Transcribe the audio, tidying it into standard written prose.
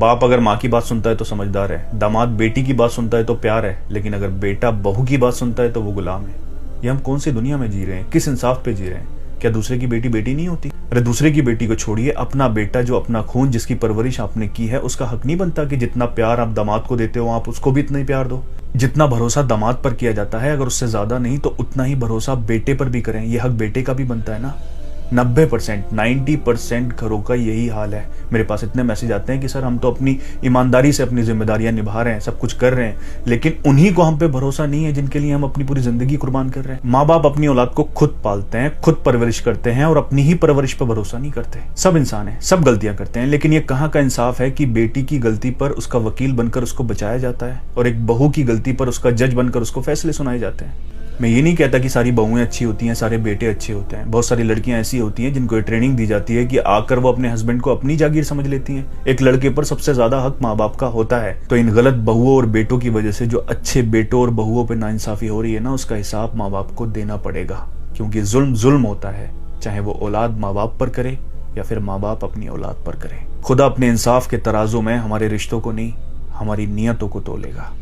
बाप अगर माँ की बात सुनता है तो समझदार है, दामाद बेटी की बात सुनता है तो प्यार है, लेकिन अगर बेटा बहू की बात सुनता है तो वो गुलाम है। ये हम कौन सी दुनिया में जी रहे हैं? किस इंसाफ पे जी रहे हैं? क्या दूसरे की बेटी बेटी नहीं होती? अरे दूसरे की बेटी को छोड़िए, अपना बेटा जो अपना खून, जिसकी परवरिश आपने की है, उसका हक नहीं बनता कि जितना प्यार आप दामाद को देते हो आप उसको भी इतना ही प्यार दो? जितना भरोसा दामाद पर किया जाता है, अगर उससे ज्यादा नहीं तो उतना ही भरोसा बेटे पर भी करें। ये हक बेटे का भी बनता है ना। 90% 90% घरों का यही हाल है। मेरे पास इतने मैसेज आते हैं कि सर हम तो अपनी ईमानदारी से अपनी जिम्मेदारियां निभा रहे हैं, सब कुछ कर रहे हैं, लेकिन उन्हीं को हम पे भरोसा नहीं है जिनके लिए हम अपनी पूरी जिंदगी कुर्बान कर रहे हैं। माँ बाप अपनी औलाद को खुद पालते हैं, खुद परवरिश करते हैं और अपनी ही परवरिश पर भरोसा नहीं करते। सब इंसान है, सब गलतियां करते हैं, लेकिन ये कहाँ का इंसाफ है कि बेटी की गलती पर उसका वकील बनकर उसको बचाया जाता है और एक बहू की गलती पर उसका जज बनकर उसको फैसले सुनाए जाते हैं। मैं ये नहीं कहता कि सारी बहुएं अच्छी होती हैं, सारे बेटे अच्छे होते हैं। बहुत सारी लड़कियां ऐसी होती हैं जिनको ट्रेनिंग दी जाती है कि आकर वो अपने हस्बैंड को अपनी जागीर समझ लेती हैं। एक लड़के पर सबसे ज्यादा हक माँ बाप का होता है, तो इन गलत बहुओं और बेटों की वजह से जो अच्छे बेटों और बहुओं पर नाइंसाफी हो रही है ना, उसका हिसाब माँ बाप को देना पड़ेगा। क्योंकि जुल्म जुल्म होता है, चाहे वो औलाद माँ बाप पर करे या फिर माँ बाप अपनी औलाद पर करे। खुदा अपने इंसाफ के तराजू में हमारे रिश्तों को नहीं, हमारी नियतों को तोलेगा।